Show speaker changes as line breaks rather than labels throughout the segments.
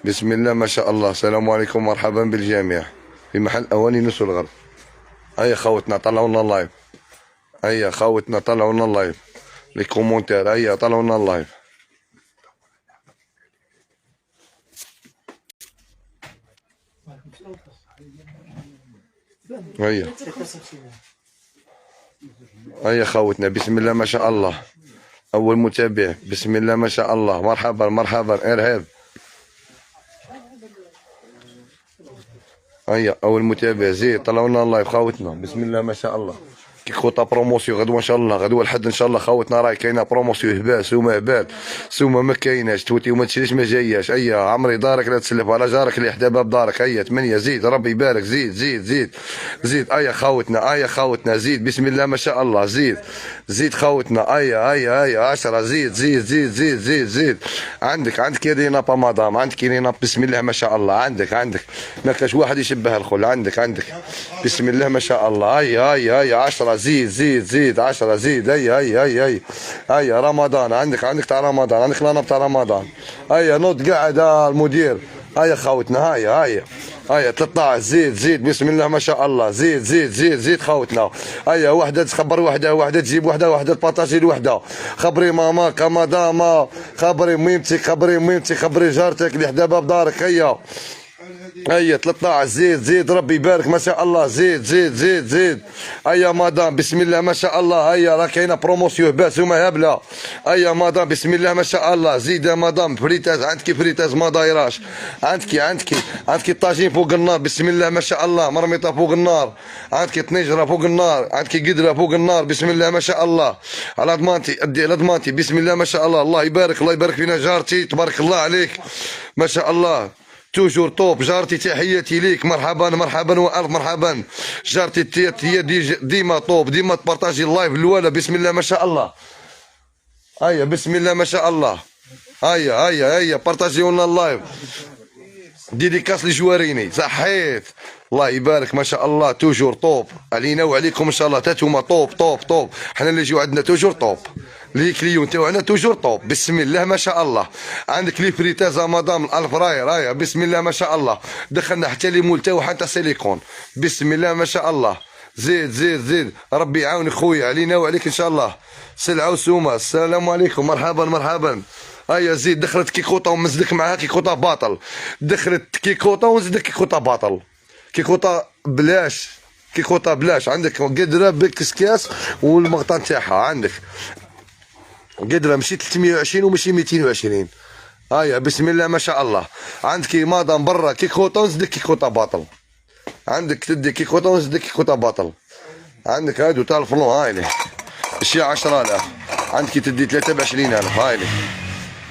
بسم الله ما شاء الله. السلام عليكم، مرحبا بالجميع في محل اواني نص الغرب. هيا خوتنا طلعونا اللايف، هيا خوتنا طلعونا اللايف، لي كومونتير هيا طلعونا اللايف. هيا هيا خوتنا، بسم الله ما شاء الله. اول متابع، بسم الله ما شاء الله. مرحبا مرحبا ارهاب. هيا اول متابع زيد طلعونا اللايف خوتنا، بسم الله ما شاء الله. كي خوطه بروموسيون غدوه ان شاء الله، غدوه الحد ان شاء الله خوتنا، راهي كاينه بروموسيون هبال سومه هبال سومه ما كايناش، توتي وما تشريش ما جاياش. هيا عمري دارك لا تسلف على جارك اللي حدا باب دارك. هيا 8 زيد ربي يبارك، زيد زيد زيد زيد. هيا خوتنا هيا خوتنا زيد، بسم الله ما شاء الله. زيد زيد خوتنا. هيا هيا هيا 10 زيد زيد زيد زيد زيد زيد. عندك ريناب مدام، عندك ريناب بسم الله ما شاء الله. عندك ما كاش واحد يشبه الخل. عندك بسم الله ما شاء الله. هيا هيا هيا 10 زيد زيد زيد 10 زيد. هيا هيا هيا هيا هيا رمضان. عندك تاع رمضان، عندك لاناب تاع رمضان. هيا نوض قاعد المدير. هيا خوتنا هيا 13 زيد بسم الله ما شاء الله. زيد خوتنا. هيا وحده تخبر وحده تجيب وحده تبارطاجي لوحده. خبري ماماك مدام، خبري ميمتك خبري جارتك اللي حدا باب دارك. هيا 13 زيد ربي يبارك ما شاء الله. زيد هيا مدام بسم الله ما شاء الله. هيا راه كاينه بروموسيون باس وما هبله. هيا مدام بسم الله ما شاء الله. زيد يا مدام فريتاز، عندك فريتاز ما دايراش. عندك طاجين فوق النار بسم الله ما شاء الله، مرميطه فوق النار. عندك طنجره فوق النار، عندك قدره فوق النار بسم الله ما شاء الله. على ضمانتي ادي على ضمانتي بسم الله ما شاء الله. الله يبارك فينا جارتي، تبارك الله عليك ما شاء الله. توجور طوب جارتي، تحياتي ليك. مرحبا والف مرحبا جارتي. هي ديما طوب، ديما تبارطاجي اللايف الاولى بسم الله ما شاء الله. هيا بسم الله ما شاء الله. هيا بارطاجيو لنا اللايف. ديديكاس لجواريني صحيت. الله يبارك ما شاء الله. توجور طوب علينا وعليكم ان شاء الله. تاتوما طوب. حنا اللي يجيو عندنا توجور طوب، لي كليون تاعنا توجور طوب بسم الله ما شاء الله. عندك لي فريتاز مدام الفراير. هيا بسم الله ما شاء الله. دخلنا حتى لي مول تاعو حتى سيليكون بسم الله ما شاء الله. زيد ربي يعاون خويا علينا وعليك ان شاء الله. سلعه وسومه. السلام عليكم مرحبا. هيا زيد دخلت كيكوطه ومزدك معاها كيكوطه باطل. دخلت كيكوطه وزدك كيكوطه باطل. كيكوطه بلاش. عندك قدره بالكسكاس والمغطى نتاعها. عندك قدره ماشي 320 وماشي 220. هيا بسم الله ما شاء الله. عندك مادام برا كيكوطه وزدك كيكوطه باطل. عندك تدي كيكوطه وزدك كيكوطه باطل. عندك هادو تاع الفلون هايلي الشيء 10000. عندك تدي 23000 هايلي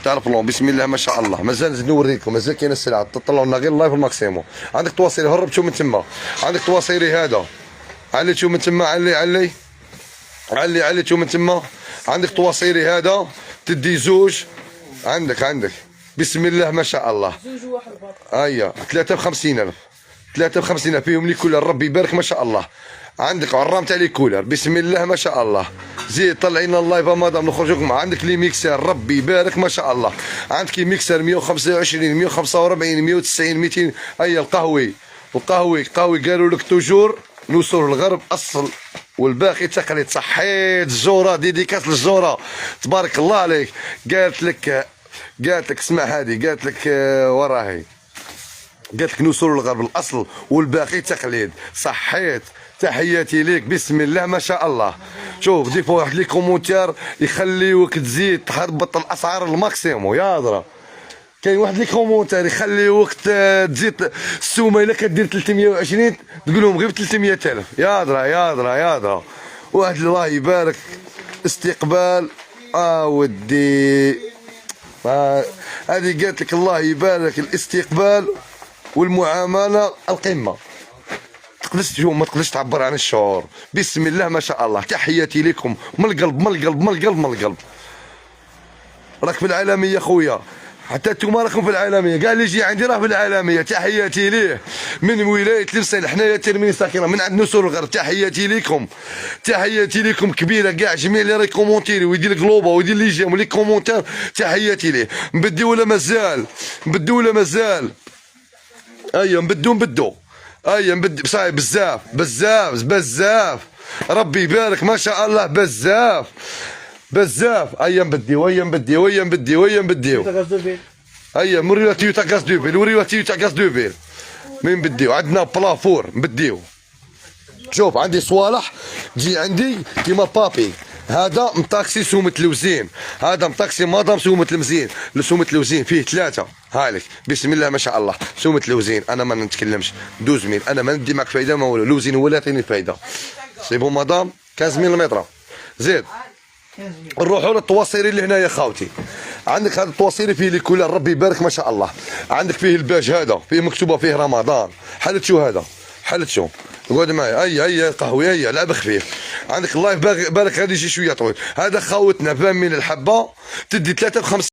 تاع الفلون بسم الله ما شاء الله. مازال نزيد نوريكم، مازال كاين السلعه، تطلعوا لنا غير اللايف الماكسيموم. عندك تواصيلي هربتو من تما. عندك تواصيلي هذا عليتو من تما. علي من تما. عندك تواصيلي هذا تدي زوج. عندك بسم الله ما شاء الله. زوج واحد باطل. هيا 53,000 فيهم لي كولر ربي يبارك ما شاء الله. عندك عرام تاع لي كولر بسم الله ما شاء الله. زيد طلعينا اللايف مدام نخرج لكم. عندك لي ميكسر ربي يبارك ما شاء الله. عندك ميكسر 125 145 190 200. هيا القهوي قالوا لك توجور نوصل الغرب اصل والباقي تقليد. صحيت الجوره ديديكاس للجوره تبارك الله عليك. قالت لك اسمع هذه، قالت لك وراهي، قالت لك نوصل للغرب الاصل والباقي تقليد. صحيت تحياتي ليك بسم الله ما شاء الله. شوف ديك واحد لي كومونتير يخليوك تزيد تهبط الاسعار الماكسيمو. يا هضره كاين واحد لي كومونتير يخليوك تزيد السومه الا كدير 320 تقول لهم غير 300,000. يا هضره واحد الله يبارك استقبال. ودي هذه قالت لك الله يبارك الاستقبال والمعامله القمه. ما تقدرش تعبر عن الشعور بسم الله ما شاء الله. تحياتي لكم من القلب. راك في العالميه خويا. حتى انتوما راكم في العالميه، كاع اللي يجي عندي راه في العالميه. تحياتي ليه من ولايه تلمسان، حنايا ترميني ساكنه من عند نسور الغرب. تحياتي ليكم، تحياتي ليكم كبيره كاع جميع اللي راهي كومونتيري ويدير الجلوبا ويدير لي جيم ولي كومونتير. تحياتي ليه. نبديو ولا مازال؟ نبدو ولا مازال؟ ايوا نبدو ايوا نبدو صايب بزاف بزاف بزاف. ربي يبارك ما شاء الله بزاف بزاف. ايا نبديو ايا مريوها تيوتا غاز دوفيل، وريوها تيوتا غاز دوفيل. مين نبديو؟ عندنا بلافور نبديو. شوف عندي صوالح تجي عندي كيما بابي. هذا مطاكسي سومة لوزين، هذا مطاكسي مادام سومة المزين. سومة لوزين فيه 3 هالك بسم الله ما شاء الله. سومة لوزين انا ما نتكلمش 12000، انا ما ندي معك فايده ما والو. لوزين هو اللي يعطيني الفايده. سي بون مدام 15000 المتر. زيد نروحوا للطواصيري اللي هنايا خاوتي. عندك هذا الطواصيري فيه لي كولر ربي يبارك ما شاء الله. عندك فيه الباج هذا فيه مكتوبه فيه رمضان. حلت شو هذا؟ حلت شو؟ قعد معايا. هيا قهوي هيا لعب خفيف. عندك الله يبارك غادي يجي شويه طويل. هذا خاوتنا 20 من الحبه تدي 3 ب 5.